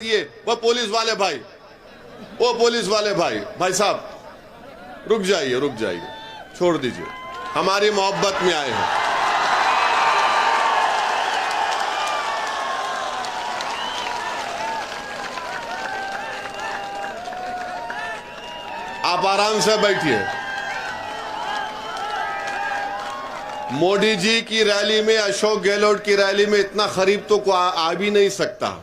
दिए वो पुलिस वाले भाई, वो पुलिस वाले भाई साहब रुक जाइए, छोड़ दीजिए, हमारी मोहब्बत में आए हैं। आप आराम से बैठिए। मोदी जी की रैली में, अशोक गहलोत की रैली में इतना खरीब तो को आ भी नहीं सकता।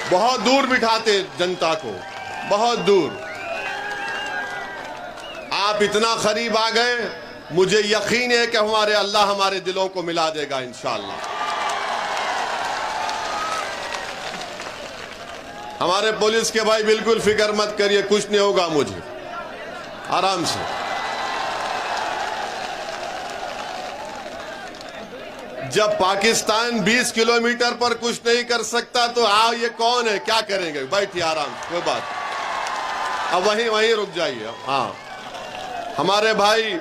बहुत दूर बिठाते जनता को, बहुत दूर। आप इतना करीब आ गए, मुझे यकीन है कि हमारे अल्लाह हमारे दिलों को मिला देगा इंशाअल्लाह। हमारे पुलिस के भाई बिल्कुल फिक्र मत करिए, कुछ नहीं होगा मुझे, आराम से। जब पाकिस्तान 20 किलोमीटर पर कुछ नहीं कर सकता तो ये कौन है, क्या करेंगे? बैठिए आराम से, कोई बात। अब वहीं रुक जाइए। हाँ, हमारे भाई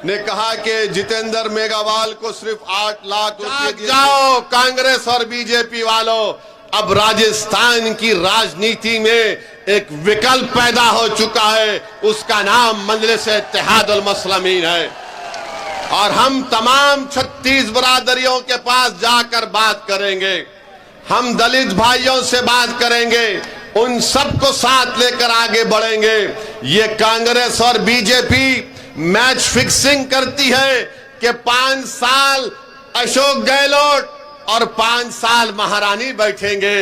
ने कहा कि जितेंद्र मेघवाल को सिर्फ 8 लाख रुपए। जाओ कांग्रेस और बीजेपी वालों, अब राजस्थान की राजनीति में एक विकल्प पैदा हो चुका है, उसका नाम मजलिस-ए-इत्तेहादुल मुस्लिमीन है। और हम तमाम 36 बरादरियों के पास जाकर बात करेंगे, हम दलित भाइयों से बात करेंगे, उन सबको साथ लेकर आगे बढ़ेंगे। ये कांग्रेस और बीजेपी मैच फिक्सिंग करती है कि 5 साल अशोक गहलोत और 5 साल महारानी बैठेंगे।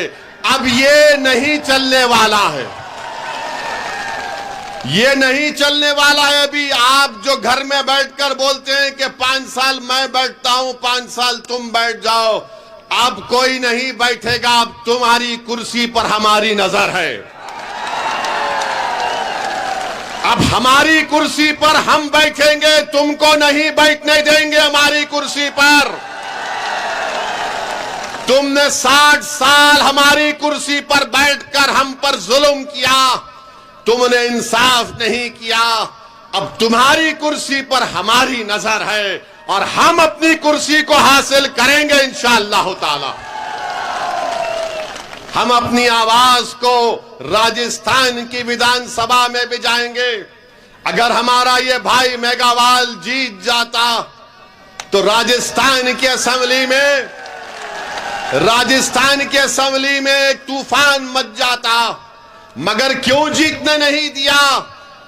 अब ये नहीं चलने वाला है, ये नहीं चलने वाला है। अभी आप जो घर में बैठकर बोलते हैं कि 5 साल मैं बैठता हूं, 5 साल तुम बैठ जाओ, अब कोई नहीं बैठेगा। अब तुम्हारी कुर्सी पर हमारी नजर है, अब हमारी कुर्सी पर हम बैठेंगे, तुमको नहीं बैठने देंगे हमारी कुर्सी पर। तुमने 60 साल हमारी कुर्सी पर बैठकर हम पर जुल्म किया, तुमने इंसाफ नहीं किया। अब तुम्हारी कुर्सी पर हमारी नजर है और हम अपनी कुर्सी को हासिल करेंगे इंशाअल्लाह ताला। हम अपनी आवाज को राजस्थान की विधानसभा में भी जाएंगे। अगर हमारा ये भाई मेघवाल जीत जाता तो राजस्थान की असेंबली में एक तूफान मच जाता। मगर क्यों जीतने नहीं दिया?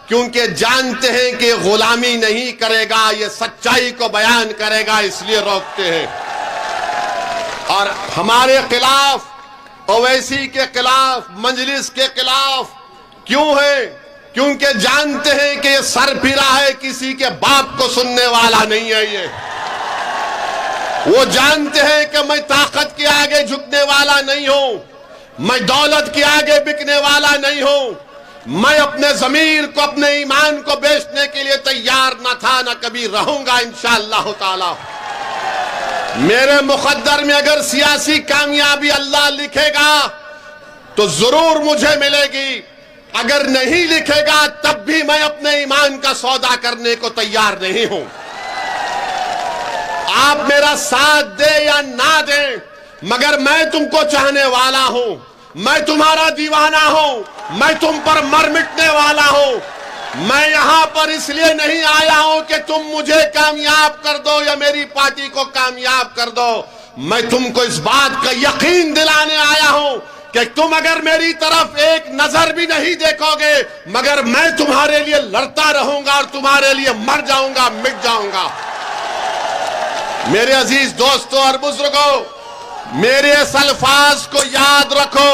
क्योंकि जानते हैं कि गुलामी नहीं करेगा, ये सच्चाई को बयान करेगा, इसलिए रोकते हैं। और हमारे खिलाफ, ओवैसी के खिलाफ, मजलिस के खिलाफ क्यों है? क्योंकि जानते हैं कि ये सरफिरा है, किसी के बाप को सुनने वाला नहीं है। ये वो जानते हैं कि मैं ताकत के आगे झुकने वाला नहीं हूं, मैं दौलत के आगे बिकने वाला नहीं हूं, मैं अपने जमीर को, अपने ईमान को बेचने के लिए तैयार न था, न कभी रहूंगा इंशाअल्लाह ताला। मेरे मुकद्दर में अगर सियासी कामयाबी अल्लाह लिखेगा तो जरूर मुझे मिलेगी, अगर नहीं लिखेगा तब भी मैं अपने ईमान का सौदा करने को तैयार नहीं हूं। आप मेरा साथ दे या ना दे, मगर मैं तुमको चाहने वाला हूं, मैं तुम्हारा दीवाना हूं, मैं तुम पर मर मिटने वाला हूं। मैं यहां पर इसलिए नहीं आया हूं कि तुम मुझे कामयाब कर दो या मेरी पार्टी को कामयाब कर दो। मैं तुमको इस बात का यकीन दिलाने आया हूं कि तुम अगर मेरी तरफ एक नजर भी नहीं देखोगे, मगर मैं तुम्हारे लिए लड़ता रहूंगा और तुम्हारे लिए मर जाऊंगा, मिट जाऊंगा। मेरे अजीज दोस्तों और बुजुर्गों, मेरे इस अल्फाज को याद रखो,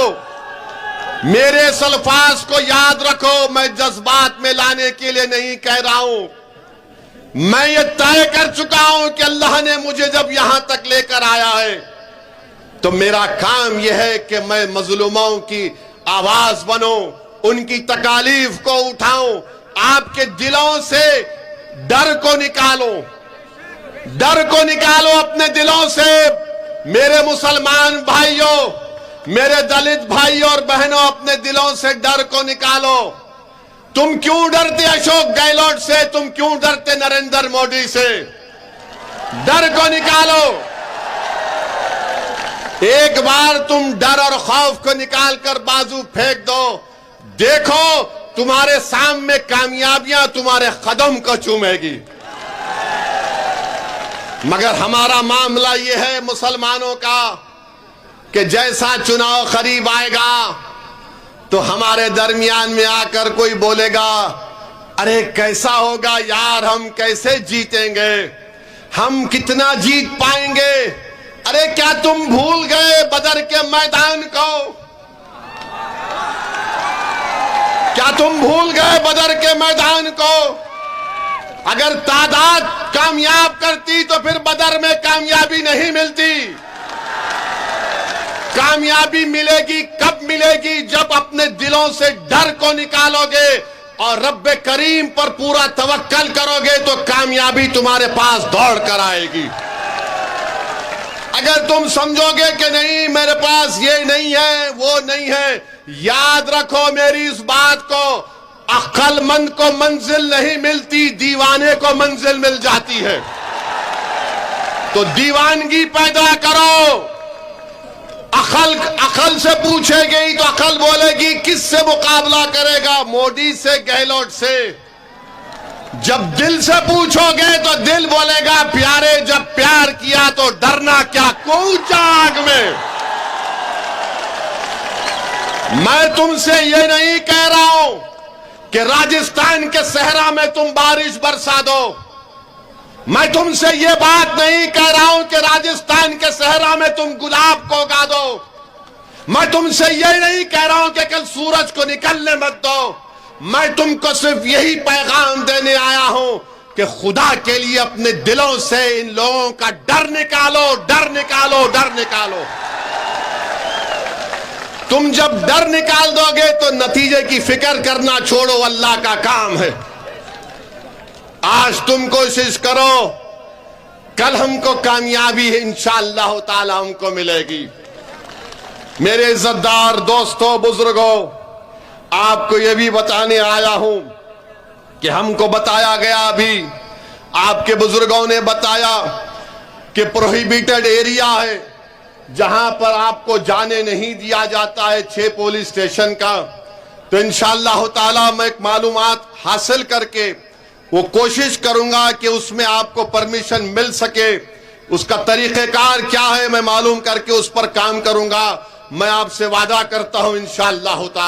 मेरे इस अल्फाज को याद रखो। मैं जज्बात में लाने के लिए नहीं कह रहा हूं, मैं ये तय कर चुका हूं कि अल्लाह ने मुझे जब यहां तक लेकर आया है तो मेरा काम यह है कि मैं मजलूमों की आवाज बनूं, उनकी तकालीफ को उठाऊं, आपके दिलों से डर को निकालो, डर को निकालो अपने दिलों से। मेरे मुसलमान भाइयों, मेरे दलित भाइयों और बहनों, अपने दिलों से डर को निकालो। तुम क्यों डरते अशोक गहलोत से? तुम क्यों डरते नरेंद्र मोदी से? डर को निकालो। एक बार तुम डर और खौफ को निकालकर बाजू फेंक दो, देखो तुम्हारे सामने कामयाबियां तुम्हारे कदम को चूमेगी। मगर हमारा मामला यह है मुसलमानों का कि जैसा चुनाव करीब आएगा तो हमारे दरमियान में आकर कोई बोलेगा, अरे कैसा होगा यार, हम कैसे जीतेंगे, हम कितना जीत पाएंगे। अरे क्या तुम भूल गए बदर के मैदान को? क्या तुम भूल गए बदर के मैदान को? अगर तादाद कामयाब करती तो फिर बदर में कामयाबी नहीं मिलती। कामयाबी मिलेगी कब मिलेगी? जब अपने दिलों से डर को निकालोगे और रब्बे करीम पर पूरा तवक्कल करोगे तो कामयाबी तुम्हारे पास दौड़ कर आएगी। अगर तुम समझोगे कि नहीं मेरे पास ये नहीं है वो नहीं है, याद रखो मेरी इस बात को, अक्लमंद को मंजिल नहीं मिलती, दीवाने को मंजिल मिल जाती है। तो दीवानगी पैदा करो। अकल से पूछेगी तो अकल बोलेगी किससे मुकाबला करेगा, मोदी से, गहलोत से। जब दिल से पूछोगे तो दिल बोलेगा प्यारे जब प्यार किया तो डरना क्या, कूचा आग में। मैं तुमसे ये नहीं कह रहा हूं कि राजस्थान के सहरा में तुम बारिश बरसा दो। मैं तुमसे ये बात नहीं कह रहा हूं कि राजस्थान के सहरा में तुम गुलाब को उगा दो। मैं तुमसे ये नहीं कह रहा हूं कि कल सूरज को निकलने मत दो। मैं तुमको सिर्फ यही पैगाम देने आया हूं कि खुदा के लिए अपने दिलों से इन लोगों का डर निकालो, डर निकालो, डर निकालो। तुम जब डर निकाल दोगे तो नतीजे की फिक्र करना छोड़ो, अल्लाह का काम है। आज तुम कोशिश करो, कल हमको कामयाबी इंशाअल्लाह ताला हमको मिलेगी। मेरे इज्जतदार दोस्तों, बुजुर्गों, आपको यह भी बताने आया हूं कि हमको बताया गया, अभी आपके बुजुर्गों ने बताया कि प्रोहिबिटेड एरिया है जहां पर आपको जाने नहीं दिया जाता है, 6 पुलिस स्टेशन का। तो इंशाअल्लाह ताला मैं एक मालूमात हासिल करके वो कोशिश करूंगा कि उसमें आपको परमिशन मिल सके। उसका तरीक़ेकार क्या है मैं मालूम करके उस पर काम करूंगा। मैं आपसे वादा करता हूं इंशाअल्लाह ताला।